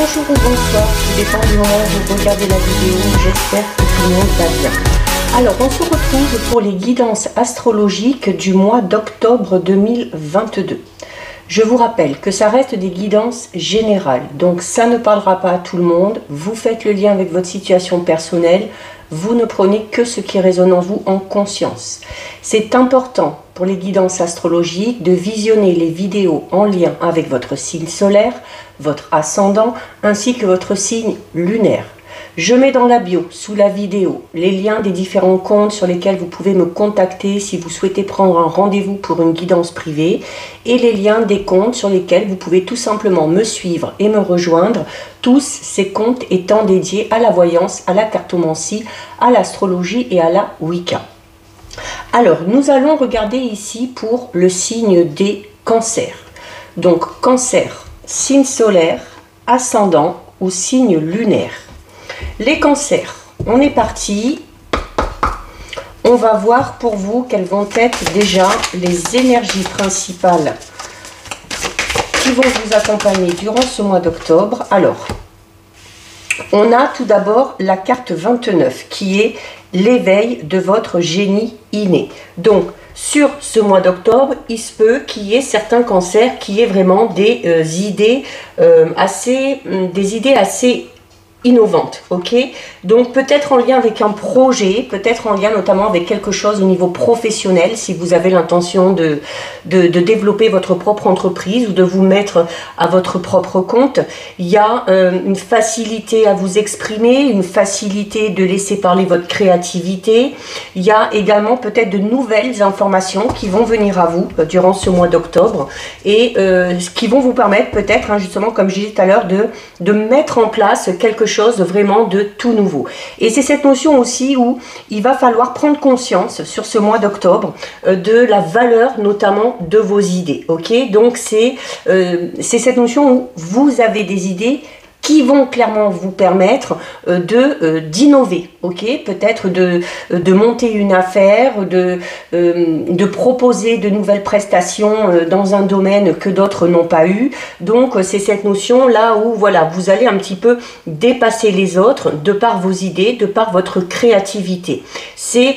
Bonjour ou bonsoir, tout dépend du moment où vous regardez la vidéo, j'espère que tout le monde va bien. Alors on se retrouve pour les guidances astrologiques du mois d'octobre 2022. Je vous rappelle que ça reste des guidances générales, donc ça ne parlera pas à tout le monde, vous faites le lien avec votre situation personnelle, vous ne prenez que ce qui résonne en vous en conscience. C'est important pour les guidances astrologiques de visionner les vidéos en lien avec votre signe solaire, votre ascendant, ainsi que votre signe lunaire. Je mets dans la bio, sous la vidéo, les liens des différents comptes sur lesquels vous pouvez me contacter si vous souhaitez prendre un rendez-vous pour une guidance privée et les liens des comptes sur lesquels vous pouvez tout simplement me suivre et me rejoindre, tous ces comptes étant dédiés à la voyance, à la cartomancie, à l'astrologie et à la Wicca. Alors, nous allons regarder ici pour le signe des cancers. Donc, cancer, signe solaire, ascendant ou signe lunaire. Les cancers, on est parti. On va voir pour vous quelles vont être déjà les énergies principales qui vont vous accompagner durant ce mois d'octobre. Alors, on a tout d'abord la carte 29 qui est l'éveil de votre génie inné. Donc, sur ce mois d'octobre, il se peut qu'il y ait certains cancers qui aient vraiment des idées assez innovantes, ok? Donc peut-être en lien avec un projet, peut-être en lien notamment avec quelque chose au niveau professionnel, si vous avez l'intention de développer votre propre entreprise ou de vous mettre à votre propre compte. Il y a une facilité à vous exprimer, une facilité de laisser parler votre créativité. Il y a également peut-être de nouvelles informations qui vont venir à vous durant ce mois d'octobre et qui vont vous permettre peut-être, hein, justement comme je disais tout à l'heure, de mettre en place quelque chose vraiment de tout nouveau. Et c'est cette notion aussi où il va falloir prendre conscience sur ce mois d'octobre de la valeur notamment de vos idées. Ok, donc c'est cette notion où vous avez des idées qui vont clairement vous permettre d'innover, ok, peut-être de monter une affaire, de proposer de nouvelles prestations dans un domaine que d'autres n'ont pas eu. Donc c'est cette notion là où voilà, vous allez un petit peu dépasser les autres de par vos idées, de par votre créativité. C'est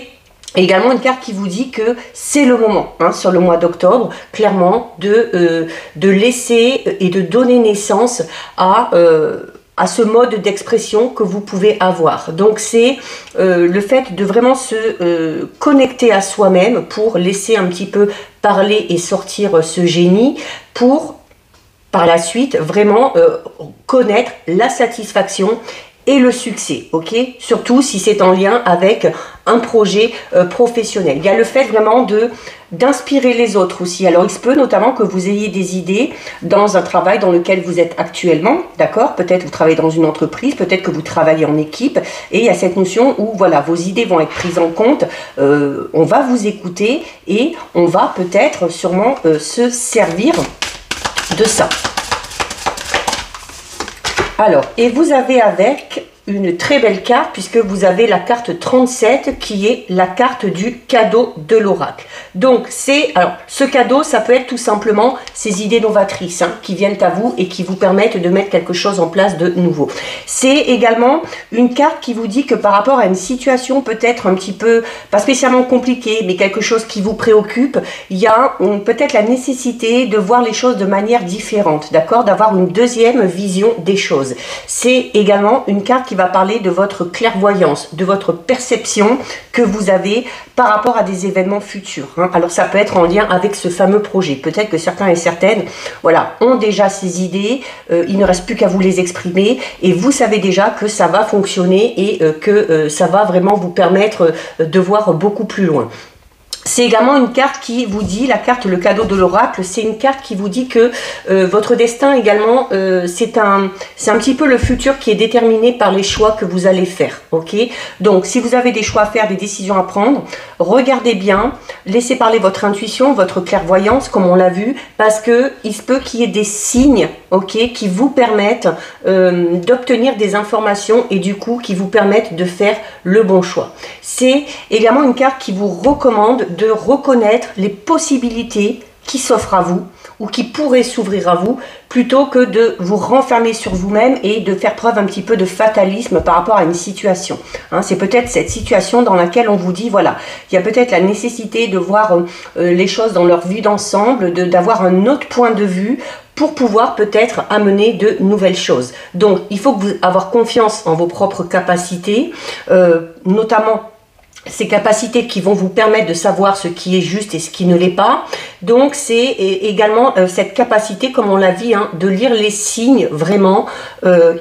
également une carte qui vous dit que c'est le moment, hein, sur le mois d'octobre, clairement, de laisser et de donner naissance à ce mode d'expression que vous pouvez avoir. Donc c'est le fait de vraiment se connecter à soi-même pour laisser un petit peu parler et sortir ce génie pour, par la suite, vraiment connaître la satisfaction et le succès, ok? Surtout si c'est en lien avec un projet professionnel. Il y a le fait vraiment d'inspirer les autres aussi. Alors, il se peut notamment que vous ayez des idées dans un travail dans lequel vous êtes actuellement, d'accord? Peut-être vous travaillez dans une entreprise, peut-être que vous travaillez en équipe, et il y a cette notion où, voilà, vos idées vont être prises en compte, on va vous écouter, et on va peut-être sûrement se servir de ça. Alors, et vous avez avec une très belle carte puisque vous avez la carte 37 qui est la carte du cadeau de l'oracle. Donc alors ce cadeau, ça peut être tout simplement ces idées novatrices, hein, qui viennent à vous et qui vous permettent de mettre quelque chose en place de nouveau. C'est également une carte qui vous dit que par rapport à une situation peut-être un petit peu, pas spécialement compliquée, mais quelque chose qui vous préoccupe, il y a peut-être la nécessité de voir les choses de manière différente, d'accord, d'avoir une deuxième vision des choses. C'est également une carte qui va parler de votre clairvoyance, de votre perception que vous avez par rapport à des événements futurs, hein. Alors ça peut être en lien avec ce fameux projet. Peut-être que certains et certaines, voilà, ont déjà ces idées, il ne reste plus qu'à vous les exprimer et vous savez déjà que ça va fonctionner et que ça va vraiment vous permettre de voir beaucoup plus loin. C'est également une carte qui vous dit, la carte le cadeau de l'oracle, c'est une carte qui vous dit que votre destin également, c'est un petit peu le futur qui est déterminé par les choix que vous allez faire, ok? Donc si vous avez des choix à faire, des décisions à prendre, regardez bien, laissez parler votre intuition, votre clairvoyance, comme on l'a vu, parce que il se peut qu'il y ait des signes, ok, qui vous permettent d'obtenir des informations et du coup qui vous permettent de faire le bon choix. C'est également une carte qui vous recommande de reconnaître les possibilités qui s'offrent à vous ou qui pourrait s'ouvrir à vous, plutôt que de vous renfermer sur vous-même et de faire preuve un petit peu de fatalisme par rapport à une situation. Hein, c'est peut-être cette situation dans laquelle on vous dit, voilà, il y a peut-être la nécessité de voir les choses dans leur vue d'ensemble, d'avoir un autre point de vue pour pouvoir peut-être amener de nouvelles choses. Donc, il faut que vous avoir confiance en vos propres capacités, notamment ces capacités qui vont vous permettre de savoir ce qui est juste et ce qui ne l'est pas. Donc c'est également cette capacité, comme on l'a dit, hein, de lire les signes vraiment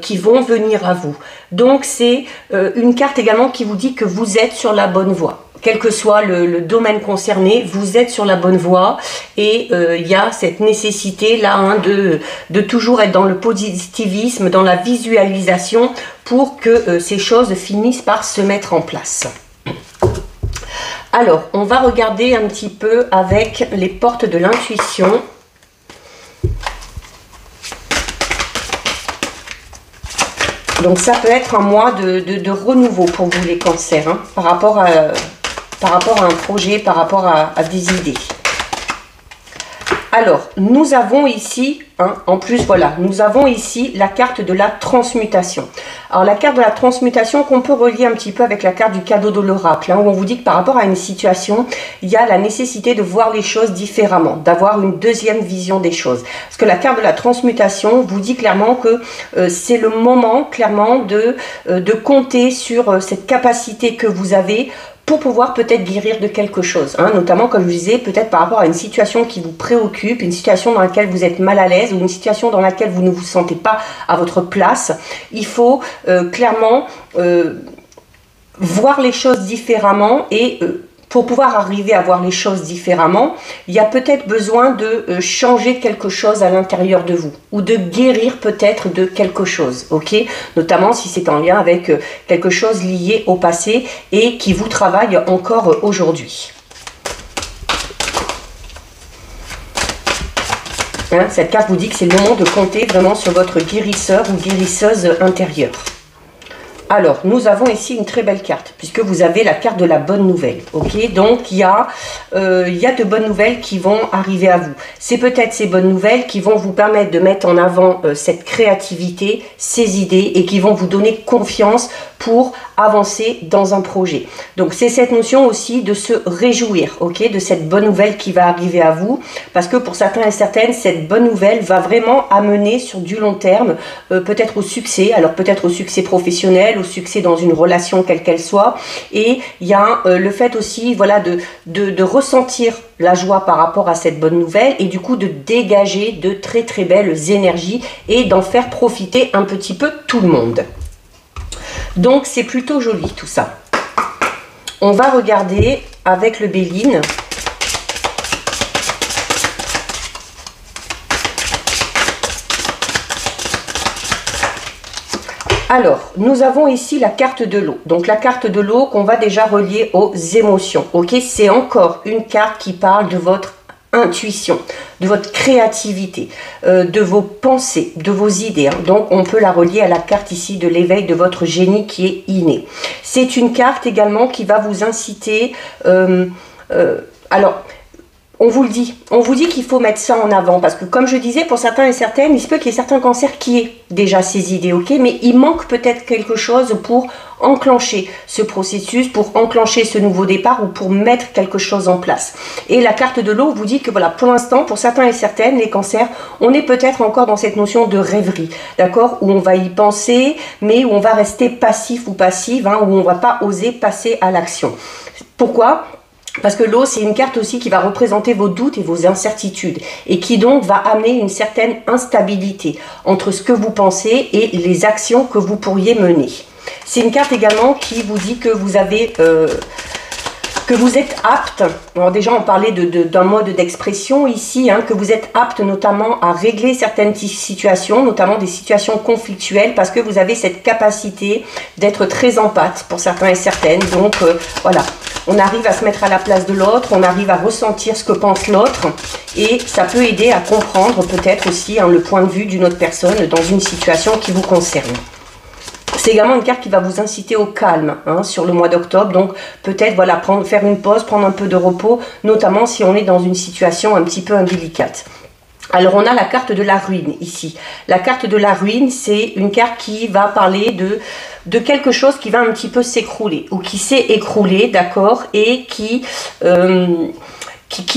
qui vont venir à vous. Donc c'est une carte également qui vous dit que vous êtes sur la bonne voie. Quel que soit le domaine concerné, vous êtes sur la bonne voie et il y a cette nécessité là hein, de toujours être dans le positivisme, dans la visualisation pour que ces choses finissent par se mettre en place. Alors, on va regarder un petit peu avec les portes de l'intuition. Donc, ça peut être un mois de renouveau pour vous les cancers, hein, par rapport à un projet, par rapport à des idées. Alors, nous avons ici, hein, en plus, voilà, nous avons ici la carte de la transmutation. Alors, la carte de la transmutation qu'on peut relier un petit peu avec la carte du cadeau de l'oracle, hein, où on vous dit que par rapport à une situation, il y a la nécessité de voir les choses différemment, d'avoir une deuxième vision des choses. Parce que la carte de la transmutation vous dit clairement que c'est le moment, clairement, de compter sur cette capacité que vous avez pour pouvoir peut-être guérir de quelque chose, hein, notamment comme je vous disais, peut-être par rapport à une situation qui vous préoccupe, une situation dans laquelle vous êtes mal à l'aise ou une situation dans laquelle vous ne vous sentez pas à votre place. Il faut clairement voir les choses différemment et pour pouvoir arriver à voir les choses différemment, il y a peut-être besoin de changer quelque chose à l'intérieur de vous ou de guérir peut-être de quelque chose, ok? Notamment si c'est en lien avec quelque chose lié au passé et qui vous travaille encore aujourd'hui. Hein, cette carte vous dit que c'est le moment de compter vraiment sur votre guérisseur ou guérisseuse intérieure. Alors, nous avons ici une très belle carte, puisque vous avez la carte de la bonne nouvelle. Ok, donc il y a de bonnes nouvelles qui vont arriver à vous. C'est peut-être ces bonnes nouvelles qui vont vous permettre de mettre en avant cette créativité, ces idées, et qui vont vous donner confiance pour avancer dans un projet. Donc c'est cette notion aussi de se réjouir, ok, de cette bonne nouvelle qui va arriver à vous, parce que pour certains et certaines, cette bonne nouvelle va vraiment amener sur du long terme, peut-être au succès, alors peut-être au succès professionnel, au succès dans une relation quelle qu'elle soit, et il y a le fait aussi, voilà, de ressentir la joie par rapport à cette bonne nouvelle, et du coup de dégager de très très belles énergies, et d'en faire profiter un petit peu tout le monde. Donc c'est plutôt joli tout ça. On va regarder avec le Béline. Alors, nous avons ici la carte de l'eau. Donc la carte de l'eau qu'on va déjà relier aux émotions. Ok, c'est encore une carte qui parle de votre intuition, de votre créativité, de vos pensées, de vos idées. Hein. Donc on peut la relier à la carte ici de l'éveil de votre génie qui est inné. C'est une carte également qui va vous inciter... alors, on vous dit qu'il faut mettre ça en avant, parce que comme je disais, pour certains et certaines, il se peut qu'il y ait certains cancers qui aient déjà ces idées, ok, mais il manque peut-être quelque chose pour enclencher ce processus, pour enclencher ce nouveau départ ou pour mettre quelque chose en place. Et la carte de l'eau vous dit que voilà, pour l'instant, pour certains et certaines, les cancers, on est peut-être encore dans cette notion de rêverie, d'accord, où on va y penser, mais où on va rester passif ou passive, hein, où on ne va pas oser passer à l'action. Pourquoi ? Parce que l'eau, c'est une carte aussi qui va représenter vos doutes et vos incertitudes et qui donc va amener une certaine instabilité entre ce que vous pensez et les actions que vous pourriez mener. C'est une carte également qui vous dit que vous avez... que vous êtes apte, alors déjà on parlait d'un mode d'expression ici, hein, que vous êtes apte notamment à régler certaines situations, notamment des situations conflictuelles, parce que vous avez cette capacité d'être très empathe pour certains et certaines. Donc voilà, on arrive à se mettre à la place de l'autre, on arrive à ressentir ce que pense l'autre, et ça peut aider à comprendre peut-être aussi, hein, le point de vue d'une autre personne dans une situation qui vous concerne. C'est également une carte qui va vous inciter au calme, hein, sur le mois d'octobre. Donc peut-être voilà, faire une pause, prendre un peu de repos, notamment si on est dans une situation un petit peu indélicate. Alors on a la carte de la ruine ici. La carte de la ruine, c'est une carte qui va parler de quelque chose qui va un petit peu s'écrouler ou qui s'est écroulé, d'accord, et qui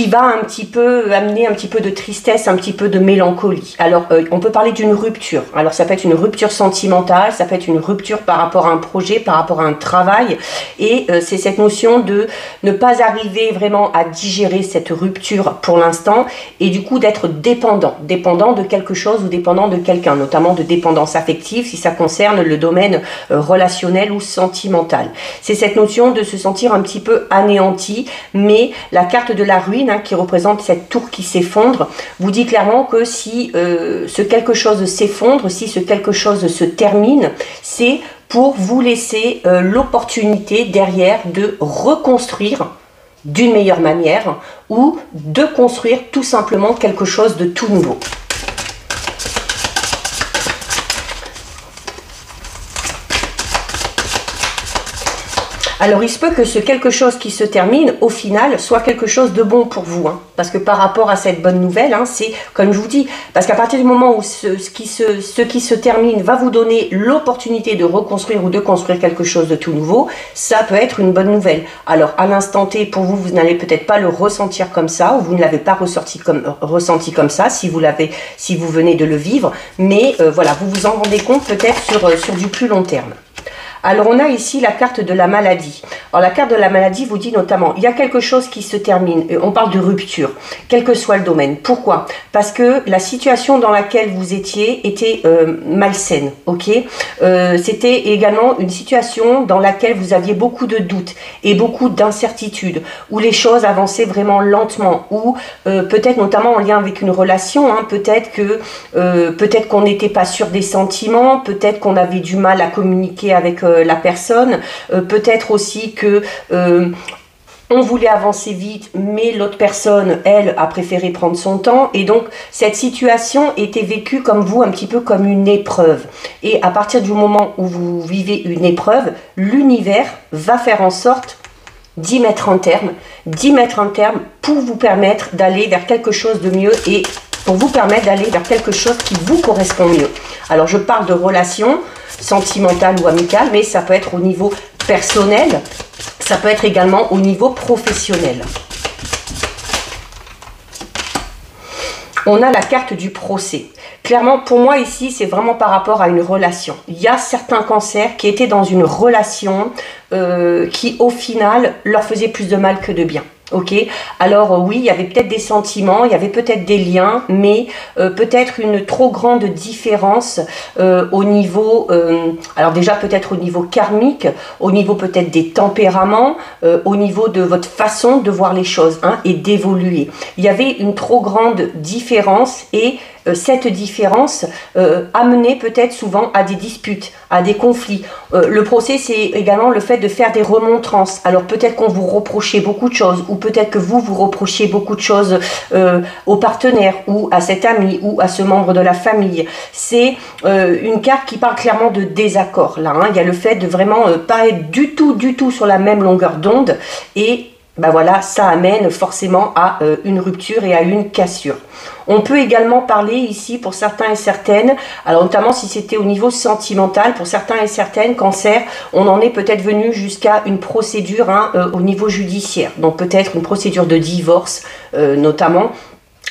va un petit peu amener un petit peu de tristesse, un petit peu de mélancolie. Alors, on peut parler d'une rupture. Alors, ça peut être une rupture sentimentale, ça peut être une rupture par rapport à un projet, par rapport à un travail. Et c'est cette notion de ne pas arriver vraiment à digérer cette rupture pour l'instant et du coup d'être dépendant. Dépendant de quelque chose ou dépendant de quelqu'un, notamment de dépendance affective si ça concerne le domaine relationnel ou sentimental. C'est cette notion de se sentir un petit peu anéanti, mais la carte de la ruine, hein, qui représente cette tour qui s'effondre, vous dit clairement que si ce quelque chose s'effondre, si ce quelque chose se termine, c'est pour vous laisser l'opportunité derrière de reconstruire d'une meilleure manière ou de construire tout simplement quelque chose de tout nouveau. Alors, il se peut que ce quelque chose qui se termine, au final, soit quelque chose de bon pour vous. Hein, parce que par rapport à cette bonne nouvelle, hein, c'est, comme je vous dis, parce qu'à partir du moment où ce qui se termine va vous donner l'opportunité de reconstruire ou de construire quelque chose de tout nouveau, ça peut être une bonne nouvelle. Alors, à l'instant T, pour vous, vous n'allez peut-être pas le ressentir comme ça, ou vous ne l'avez pas ressenti comme ça, si vous venez de le vivre. Mais voilà, vous vous en rendez compte peut-être sur du plus long terme. Alors, on a ici la carte de la maladie. Alors, la carte de la maladie vous dit notamment, il y a quelque chose qui se termine. On parle de rupture, quel que soit le domaine. Pourquoi? Parce que la situation dans laquelle vous étiez était malsaine, ok? C'était également une situation dans laquelle vous aviez beaucoup de doutes et beaucoup d'incertitudes, où les choses avançaient vraiment lentement, ou peut-être notamment en lien avec une relation, hein, peut-être qu'on n'était pas sûr des sentiments, peut-être qu'on avait du mal à communiquer avec la personne, peut-être aussi que on voulait avancer vite, mais l'autre personne, elle, a préféré prendre son temps. Et donc, cette situation était vécue comme vous, un petit peu comme une épreuve. Et à partir du moment où vous vivez une épreuve, l'univers va faire en sorte d'y mettre un terme pour vous permettre d'aller vers quelque chose de mieux et pour vous permettre d'aller vers quelque chose qui vous correspond mieux. Alors, je parle de relations sentimentales ou amicales, mais ça peut être au niveau personnel, ça peut être également au niveau professionnel. On a la carte du procès. Clairement, pour moi ici, c'est vraiment par rapport à une relation. Il y a certains cancers qui étaient dans une relation qui, au final, leur faisait plus de mal que de bien. Ok, alors oui, il y avait peut-être des sentiments, il y avait peut-être des liens, mais peut-être une trop grande différence au niveau, alors déjà peut-être au niveau karmique, au niveau peut-être des tempéraments, au niveau de votre façon de voir les choses, hein, et d'évoluer. Il y avait une trop grande différence et cette différence amenait peut-être souvent à des disputes, à des conflits. Le procès, c'est également le fait de faire des remontrances. Alors peut-être qu'on vous reprochait beaucoup de choses, ou peut-être que vous reprochiez beaucoup de choses au partenaire, ou à cet ami, ou à ce membre de la famille. C'est une carte qui parle clairement de désaccord, là. Hein. Il y a le fait de vraiment pas être du tout sur la même longueur d'onde, et ben voilà, ça amène forcément à une rupture et à une cassure. On peut également parler ici pour certains et certaines, alors notamment si c'était au niveau sentimental, pour certains et certaines cancers, on en est peut-être venu jusqu'à une procédure, hein, au niveau judiciaire. Donc peut-être une procédure de divorce notamment.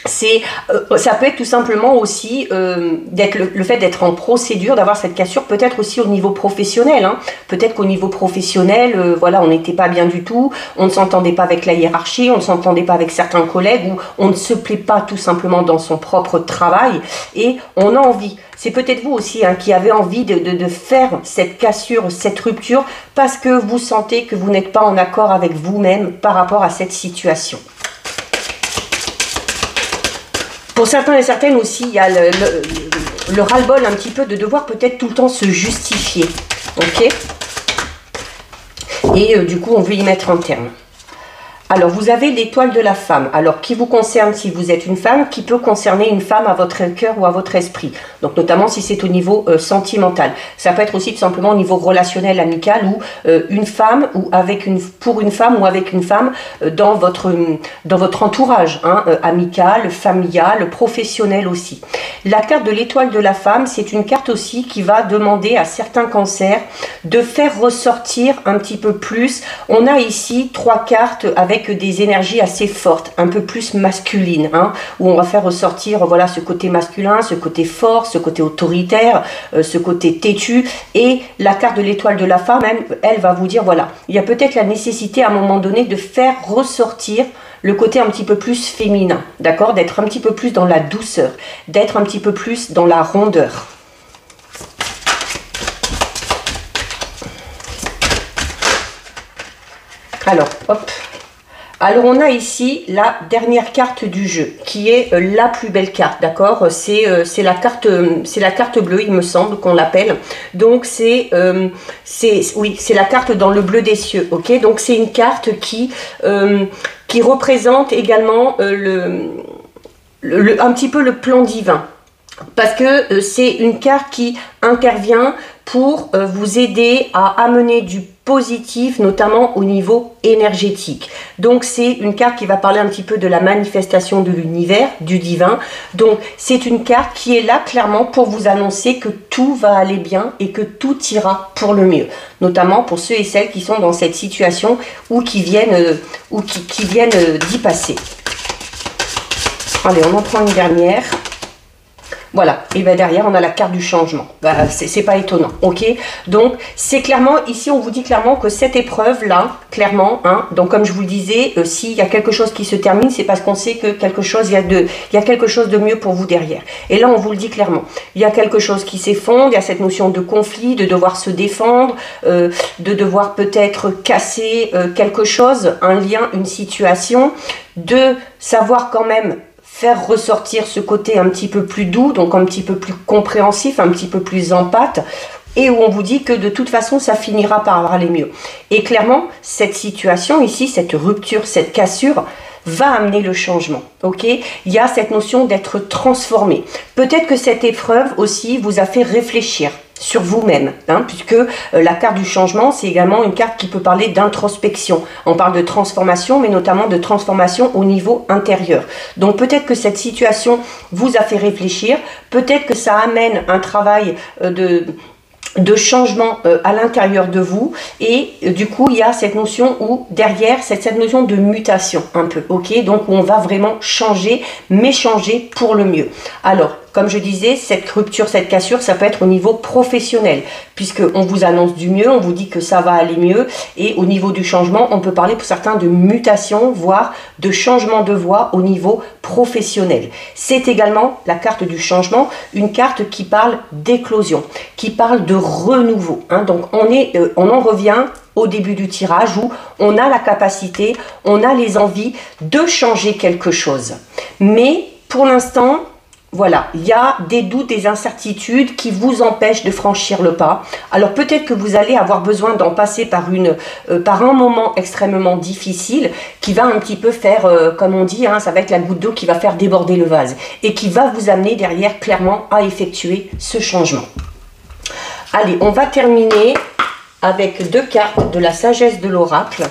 Ça peut être tout simplement aussi le fait d'être en procédure, d'avoir cette cassure, peut-être aussi au niveau professionnel. Hein. Peut-être qu'au niveau professionnel, voilà, on n'était pas bien du tout, on ne s'entendait pas avec la hiérarchie, on ne s'entendait pas avec certains collègues, ou on ne se plaît pas tout simplement dans son propre travail, et on a envie. C'est peut-être vous aussi, hein, qui avez envie de faire cette cassure, cette rupture, parce que vous sentez que vous n'êtes pas en accord avec vous-même par rapport à cette situation. Pour certains et certaines aussi, il y a le ras-le-bol un petit peu de devoir peut-être tout le temps se justifier. Ok? Et du coup, on veut y mettre un terme. Alors, vous avez l'étoile de la femme, alors qui vous concerne si vous êtes une femme, qui peut concerner une femme à votre cœur ou à votre esprit. Donc, notamment si c'est au niveau sentimental. Ça peut être aussi tout simplement au niveau relationnel, amical, ou une femme, ou pour une femme ou avec une femme dans votre entourage, hein, amical, familial, professionnel aussi. La carte de l'étoile de la femme, c'est une carte aussi qui va demander à certains cancers de faire ressortir un petit peu plus. On a ici 3 cartes avec des énergies assez fortes, un peu plus masculines, hein, où on va faire ressortir voilà, ce côté masculin, ce côté fort, ce côté autoritaire, ce côté têtu. Et la carte de l'étoile de la femme, elle va vous dire, voilà, il y a peut-être la nécessité à un moment donné de faire ressortir le côté un petit peu plus féminin, d'accord, d'être un petit peu plus dans la douceur, d'être un petit peu plus dans la rondeur. Alors, hop. Alors, on a ici la dernière carte du jeu, qui est la plus belle carte, d'accord? C'est la carte bleue, il me semble qu'on l'appelle. Donc, c'est la carte dans le bleu des cieux, ok? Donc, c'est une carte qui représente également un petit peu le plan divin. Parce que c'est une carte qui intervient pour vous aider à amener du positif, notamment au niveau énergétique. Donc c'est une carte qui va parler un petit peu de la manifestation de l'univers, du divin. Donc c'est une carte qui est là clairement pour vous annoncer que tout va aller bien et que tout ira pour le mieux. Notamment pour ceux et celles qui sont dans cette situation ou qui viennent d'y passer. Allez, on en prend une dernière. Voilà, et bien derrière on a la carte du changement, c'est pas étonnant, ok? Donc c'est clairement, ici on vous dit clairement que cette épreuve là, clairement, hein, donc comme je vous le disais, s'il y a quelque chose qui se termine, c'est parce qu'on sait que il y a quelque chose de mieux pour vous derrière. Et là on vous le dit clairement, il y a quelque chose qui s'effondre, il y a cette notion de conflit, de devoir se défendre, de devoir peut-être casser quelque chose, un lien, une situation, de savoir quand même faire ressortir ce côté un petit peu plus doux, donc un petit peu plus compréhensif, un petit peu plus empathe, et où on vous dit que de toute façon, ça finira par aller mieux. Et clairement, cette situation ici, cette rupture, cette cassure, va amener le changement, ok? Il y a cette notion d'être transformé. Peut-être que cette épreuve aussi vous a fait réfléchir sur vous-même, hein, puisque la carte du changement, c'est également une carte qui peut parler d'introspection. On parle de transformation, mais notamment de transformation au niveau intérieur. Donc peut-être que cette situation vous a fait réfléchir, peut-être que ça amène un travail de changement à l'intérieur de vous, et du coup il y a cette notion où derrière cette notion de mutation un peu, ok? Donc on va vraiment changer, mais changer pour le mieux. Alors comme je disais, cette rupture, cette cassure, ça peut être au niveau professionnel, puisqu'on vous annonce du mieux, on vous dit que ça va aller mieux, et au niveau du changement, on peut parler pour certains de mutation, voire de changement de voie au niveau professionnel. C'est également la carte du changement, une carte qui parle d'éclosion, qui parle de renouveau, hein. Donc on en revient au début du tirage où on a la capacité, on a les envies de changer quelque chose. Mais pour l'instant, voilà, il y a des doutes, des incertitudes qui vous empêchent de franchir le pas. Alors peut-être que vous allez avoir besoin d'en passer par un moment extrêmement difficile qui va un petit peu faire, comme on dit, hein, ça va être la goutte d'eau qui va faire déborder le vase et qui va vous amener derrière clairement à effectuer ce changement. Allez, on va terminer avec 2 cartes de la sagesse de l'oracle.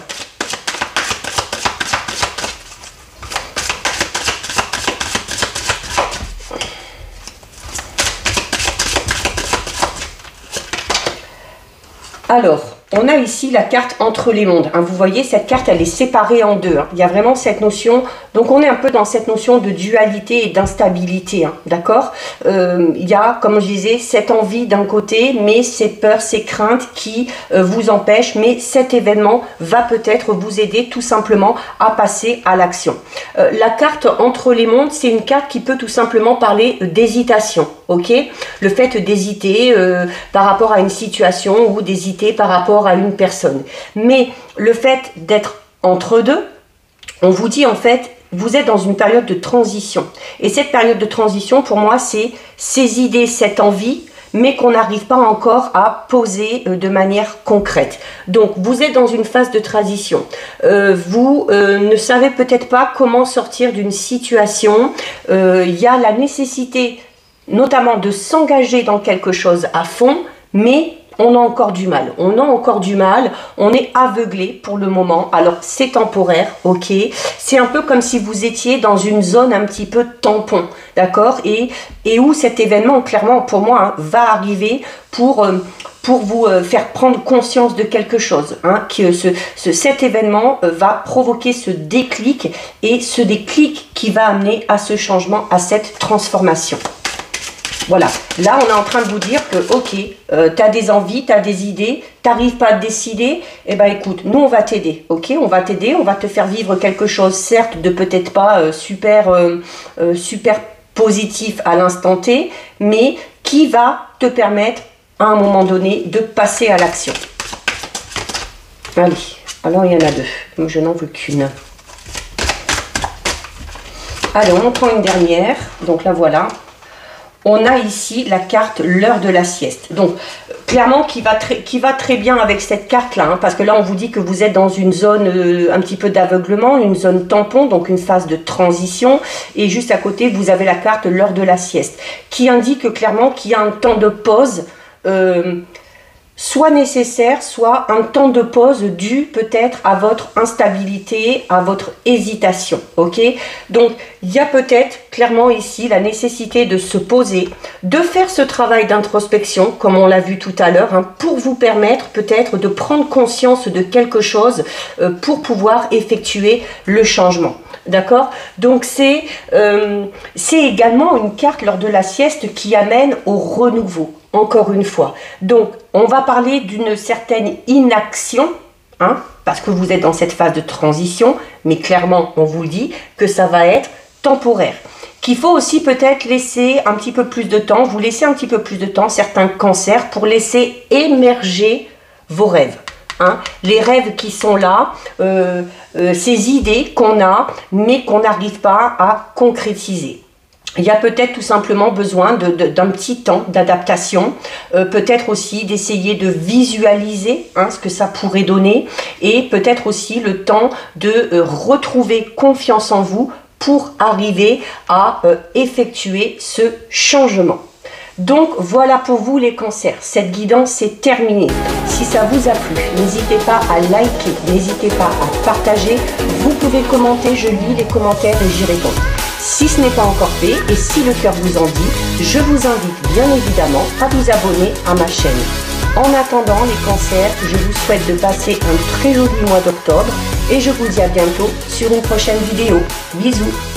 Alors, on a ici la carte entre les mondes, hein. Vous voyez, cette carte, elle est séparée en 2. Hein. Il y a vraiment cette notion, donc on est un peu dans cette notion de dualité et d'instabilité, hein, d'accord? Il y a, comme je disais, cette envie d'un côté, mais ces peurs, ces craintes qui vous empêchent, mais cet événement va peut-être vous aider tout simplement à passer à l'action. La carte entre les mondes, c'est une carte qui peut tout simplement parler d'hésitation, ok? Le fait d'hésiter par rapport à une situation ou d'hésiter par rapport à une personne. Mais le fait d'être entre deux, on vous dit en fait, vous êtes dans une période de transition. Et cette période de transition, pour moi, c'est ces idées, cette envie, mais qu'on n'arrive pas encore à poser de manière concrète. Donc vous êtes dans une phase de transition. Vous ne savez peut-être pas comment sortir d'une situation. Il y a la nécessité notamment de s'engager dans quelque chose à fond, mais on a encore du mal. On a encore du mal. On est aveuglé pour le moment. Alors, c'est temporaire, ok. C'est un peu comme si vous étiez dans une zone un petit peu tampon, d'accord, et où cet événement, clairement, pour moi, hein, va arriver pour vous faire prendre conscience de quelque chose. Hein, que cet événement va provoquer ce déclic, et ce déclic qui va amener à ce changement, à cette transformation. Voilà, là on est en train de vous dire que ok, tu as des envies, tu as des idées, tu n'arrives pas à te décider, et ben écoute, nous on va t'aider, ok, on va t'aider, on va te faire vivre quelque chose, certes de peut-être pas super positif à l'instant T, mais qui va te permettre à un moment donné de passer à l'action. Allez, alors il y en a deux, donc je n'en veux qu'une. Allez, on en prend une dernière, donc là voilà. On a ici la carte l'heure de la sieste. Donc, clairement, qui va très bien avec cette carte-là. Hein, parce que là, on vous dit que vous êtes dans une zone un petit peu d'aveuglement, une zone tampon, donc une phase de transition. Et juste à côté, vous avez la carte l'heure de la sieste, qui indique clairement qu'il y a un temps de pause, soit nécessaire, soit un temps de pause dû peut-être à votre instabilité, à votre hésitation, ok? Donc, il y a peut-être clairement ici la nécessité de se poser, de faire ce travail d'introspection, comme on l'a vu tout à l'heure, hein, pour vous permettre peut-être de prendre conscience de quelque chose pour pouvoir effectuer le changement. D'accord? Donc, c'est également une carte lors de la sieste qui amène au renouveau. Encore une fois. Donc, on va parler d'une certaine inaction, hein, parce que vous êtes dans cette phase de transition, mais clairement, on vous le dit, que ça va être temporaire. Qu'il faut aussi peut-être laisser un petit peu plus de temps, vous laissez un petit peu plus de temps, certains cancers, pour laisser émerger vos rêves. Hein, les rêves qui sont là, ces idées qu'on a, mais qu'on n'arrive pas à concrétiser. Il y a peut-être tout simplement besoin d'un petit temps d'adaptation, peut-être aussi d'essayer de visualiser hein, ce que ça pourrait donner, et peut-être aussi le temps de retrouver confiance en vous pour arriver à effectuer ce changement. Donc voilà pour vous les cancers, cette guidance est terminée. Si ça vous a plu, n'hésitez pas à liker, n'hésitez pas à partager, vous pouvez commenter, je lis les commentaires et j'y réponds. Si ce n'est pas encore fait et si le cœur vous en dit, je vous invite bien évidemment à vous abonner à ma chaîne. En attendant les cancers, je vous souhaite de passer un très joli mois d'octobre et je vous dis à bientôt sur une prochaine vidéo. Bisous!